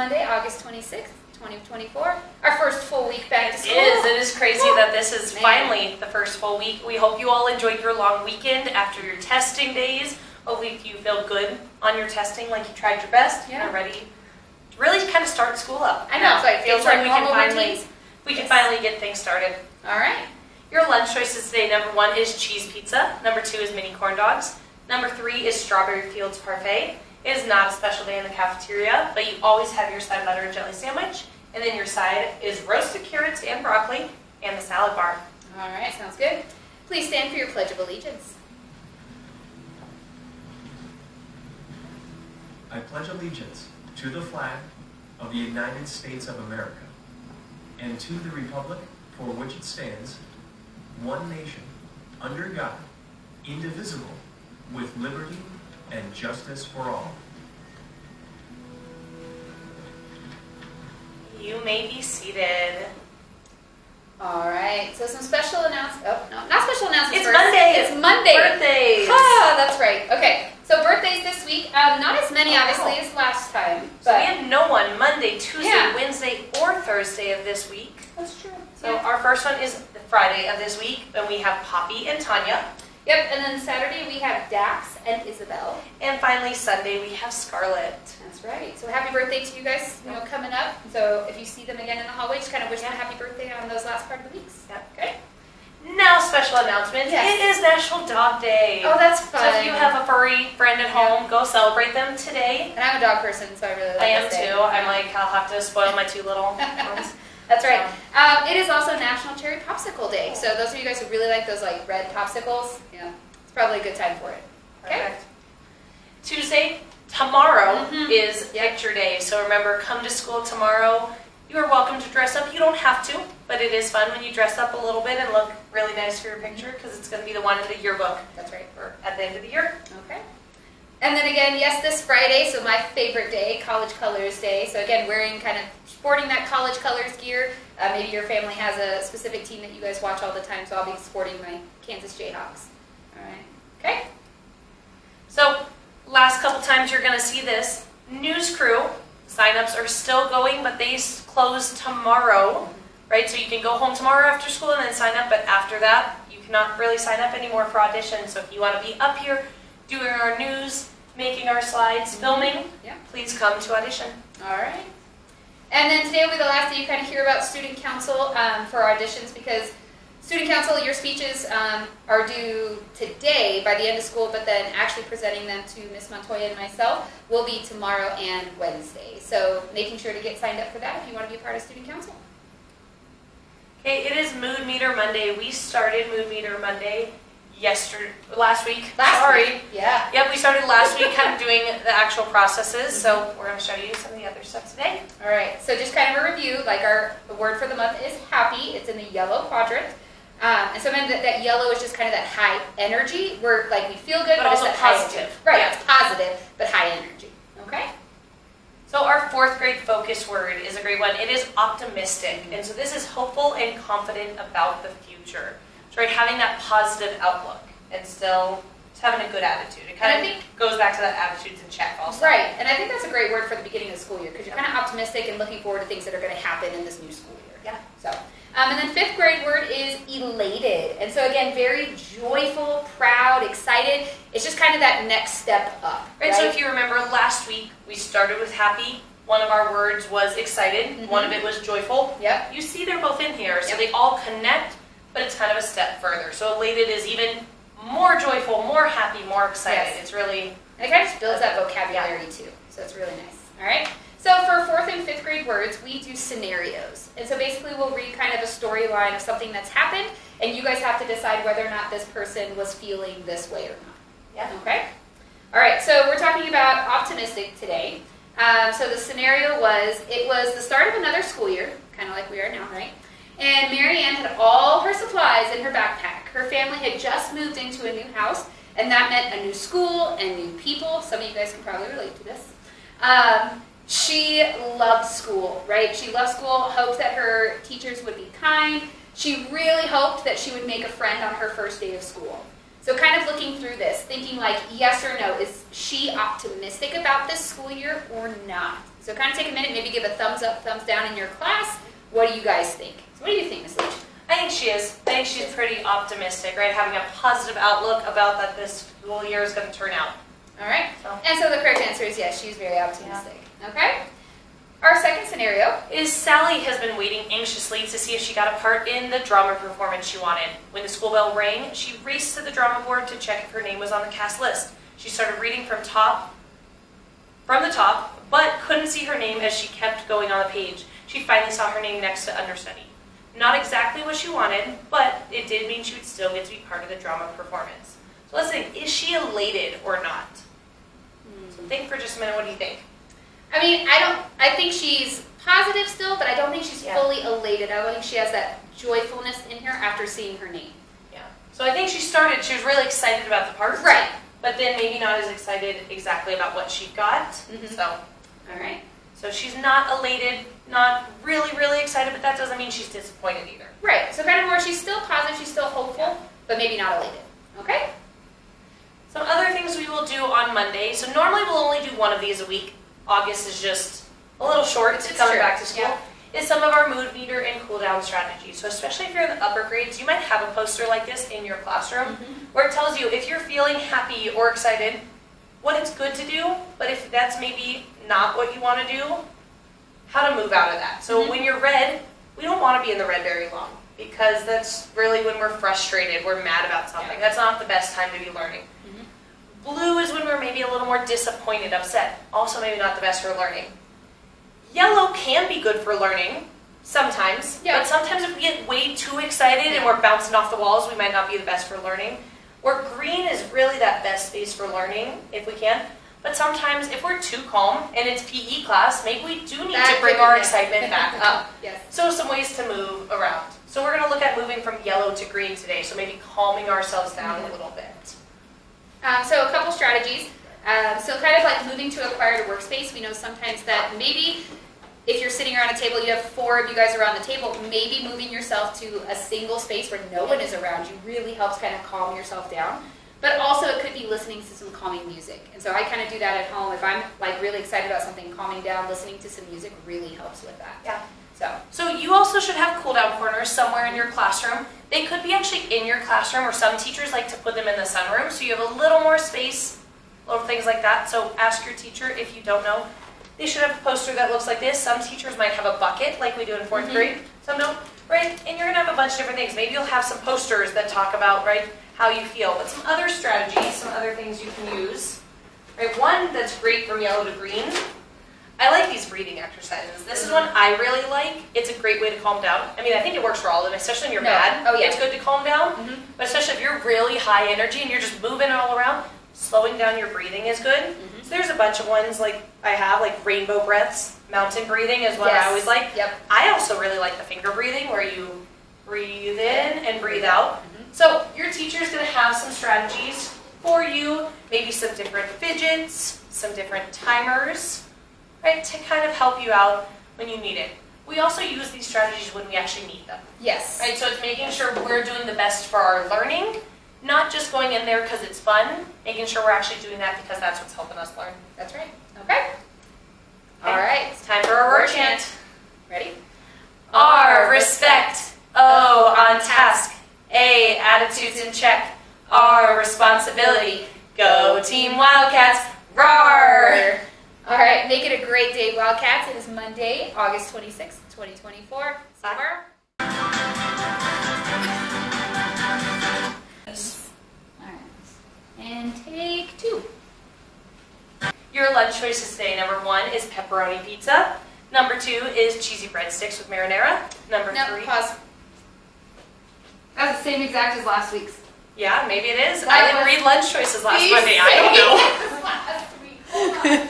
Monday, August 26th, 2024. Our first full week back to school. It is crazy that this is finally the first full week. We hope you all enjoyed your long weekend after your testing days. Hopefully you feel good on your testing, like you tried your best and are ready to really kind of start school up. I know, so it feels like we can finally get things started. All right. Your lunch choices today, number 1 is cheese pizza, number 2 is mini corn dogs, number 3 is strawberry fields parfait. It is not a special day in the cafeteria, but you always have your side butter and jelly sandwich, and then your side is roasted carrots and broccoli and the salad bar. All right, sounds good. Please stand for your Pledge of Allegiance. I pledge allegiance to the flag of the United States of America and to the republic for which it stands, one nation, under God, indivisible, with liberty and justice for all. You may be seated. All right, so some special announcements. Oh, no, not special announcements. It's Monday. It's Monday. Birthdays. Ah, that's right. Okay, so birthdays this week. Not as many, obviously, as last time. So But we have no one Monday, Tuesday, Yeah. Wednesday, or Thursday of this week. that's true. So our first one is the Friday of this week, and we have Poppy and Tanya. Yep, and then Saturday we have Dax and Isabel. And finally, Sunday, we have Scarlett. That's right. So happy birthday to you guys, coming up. So if you see them again in the hallway, just kind of wish them a happy birthday on those last part of the weeks. Yep. Okay. Now, special announcement. Yes. It is National Dog Day. Oh, that's fun. So if you have a furry friend at home, go celebrate them today. And I'm a dog person, so I really like I am this day. too. I'm like, I'll have to spoil my 2 little ones. That's right. It is also National Cherry Popsicle Day. So those of you guys who really like those like red popsicles, it's probably a good time for it. Okay. Perfect. Tuesday, tomorrow is Picture Day. So remember, come to school tomorrow. You are welcome to dress up. You don't have to, but it is fun when you dress up a little bit and look really nice for your picture because it's going to be the one in the yearbook. That's right. For at the end of the year. Okay. And then again, yes, this Friday, so my favorite day, College Colors Day. So again, sporting that college colors gear. Maybe your family has a specific team that you guys watch all the time, so I'll be sporting my Kansas Jayhawks. All right. Okay. So last couple times you're going to see this. News Crew signups are still going, but they close tomorrow, right? So you can go home tomorrow after school and then sign up, but after that, you cannot really sign up anymore for auditions. So if you want to be up here doing our news, making our slides, filming, please come to audition. All right. And then today will be the last day you kind of hear about student council for auditions because student council, your speeches are due today by the end of school, but then actually presenting them to Miss Montoya and myself will be tomorrow and Wednesday. So making sure to get signed up for that if you want to be a part of student council. Okay, it is Mood Meter Monday. We started Mood Meter Monday last week. Week. Yeah. Yep, we started last week kind of doing the actual processes, so we're going to show you some of the other stuff today. All right, so just kind of a review, like the word for the month is happy. It's in the yellow quadrant. And sometimes that yellow is just kind of that high energy where like we feel good, but also it's that positive. Right, Yeah. it's positive, but high energy. Okay? So our 4th grade focus word is a great one. It is optimistic. And so this is hopeful and confident about the future. So right, having that positive outlook and still just having a good attitude. It kind of goes back to that attitudes in check also. Right, and I think that's a great word for the beginning of the school year because you're kind of optimistic and looking forward to things that are going to happen in this new school year. Yeah. So, and then 5th grade word is elated. And so again, very joyful, proud, excited. It's just kind of that next step up. Right, so if you remember last week, we started with happy. One of our words was excited. One of it was joyful. Yep. You see they're both in here, so they all connect, but it's kind of a step further. So elated is even more joyful, more happy, more excited. Yes. It's really... And it kind of just builds that vocabulary too. So it's really nice. All right? So for 4th and 5th grade words, we do scenarios. And so basically we'll read kind of a storyline of something that's happened, and you guys have to decide whether or not this person was feeling this way or not. Yeah. Okay? All right, so we're talking about optimistic today. So the scenario was, it was the start of another school year, kind of like we are now, right? And Mary Ann had all her supplies in her backpack. Her family had just moved into a new house, and that meant a new school and new people. Some of you guys can probably relate to this. She loved school, right? She loved school, hoped that her teachers would be kind. She really hoped that she would make a friend on her first day of school. So kind of looking through this, thinking like, yes or no, is she optimistic about this school year or not? So kind of take a minute, maybe give a thumbs up, thumbs down in your class. What do you guys think? So what do you think, Ms. Leach? I think she is. I think she's pretty optimistic, right? Having a positive outlook about that this school year is going to turn out. All right. And so the correct answer is yes, she's very optimistic. Yeah. Okay. Our second scenario is Sally has been waiting anxiously to see if she got a part in the drama performance she wanted. When the school bell rang, she raced to the drama board to check if her name was on the cast list. She started reading from the top, but couldn't see her name as she kept going on the page. She finally saw her name next to understudy. Not exactly what she wanted, but it did mean she would still get to be part of the drama performance. So let's think, is she elated or not? So think for just a minute, what do you think? I mean, I think she's positive still, but I don't think she's fully elated. I don't think she has that joyfulness in her after seeing her name. Yeah. So I think she was really excited about the part. Right. But then maybe not as excited exactly about what she got. Mm-hmm. So. All right. So she's not elated, not really, really excited, but that doesn't mean she's disappointed either. Right. So kind of more, she's still positive, she's still hopeful, but maybe not elated. Okay? Some other things we will do on Monday. So normally we'll only do one of these a week. August is just a little short to coming back to school. Yeah. Is some of our mood meter and cool down strategies. So especially if you're in the upper grades, you might have a poster like this in your classroom where it tells you if you're feeling happy or excited, what it's good to do, but if that's maybe not what you want to do, how to move out of that. So when you're red, we don't want to be in the red very long because that's really when we're frustrated, we're mad about something. That's not the best time to be learning. Blue is when we're maybe a little more disappointed, upset. Also maybe not the best for learning. Yellow can be good for learning sometimes, but sometimes if we get way too excited and we're bouncing off the walls, we might not be the best for learning. Where green is really that best space for learning, if we can. But sometimes if we're too calm and it's PE class, maybe we do need to bring our excitement back up. So some ways to move around. So we're going to look at moving from yellow to green today, so maybe calming ourselves down a little bit. So a couple strategies. So kind of like moving to a quieter workspace. We know sometimes that maybe if you're sitting around a table, you have 4 of you guys around the table, maybe moving yourself to a single space where no one is around you really helps kind of calm yourself down. But also it could be listening to some calming music. And so I kind of do that at home. If I'm like really excited about something, calming down, listening to some music really helps with that. Yeah. So you also should have cool down corners somewhere in your classroom. They could be actually in your classroom, or some teachers like to put them in the sunroom, so you have a little more space, little things like that. So ask your teacher if you don't know. They should have a poster that looks like this. Some teachers might have a bucket like we do in 4th grade. Some don't, right? And you're gonna have a bunch of different things. Maybe you'll have some posters that talk about, right, how you feel. But some other strategies, some other things you can use. Right, one that's great from yellow to green. I like these breathing exercises. This is one I really like. It's a great way to calm down. I mean, I think it works for all of them, especially when you're mad. Oh, yeah. It's good to calm down. But especially if you're really high energy and you're just moving all around, slowing down your breathing is good. So there's a bunch of ones like I have, like rainbow breaths. Mountain breathing is what I always like. I also really like the finger breathing where you breathe in and breathe out. So your teacher's going to have some strategies for you, maybe some different fidgets, some different timers, right, to kind of help you out when you need it. We also use these strategies when we actually need them. Yes. Right, so it's making sure we're doing the best for our learning, not just going in there because it's fun, making sure we're actually doing that because that's what's helping us learn. That's right. Okay. All right. It's time for our word chant. Ready? R, respect. O, on task. A, attitudes in check. R, responsibility. Go Team Wildcats. Roar! All right, make it a great day, Wildcats. It is Monday, August 26th, 2024. Summer. All right. And take 2. Your lunch choices today, number 1 is pepperoni pizza. Number 2 is cheesy breadsticks with marinara. Number 3. Pause. That was the same exact as last week's. Yeah, maybe it is. I didn't read lunch choices last Monday. I don't know. Last week. Hold on.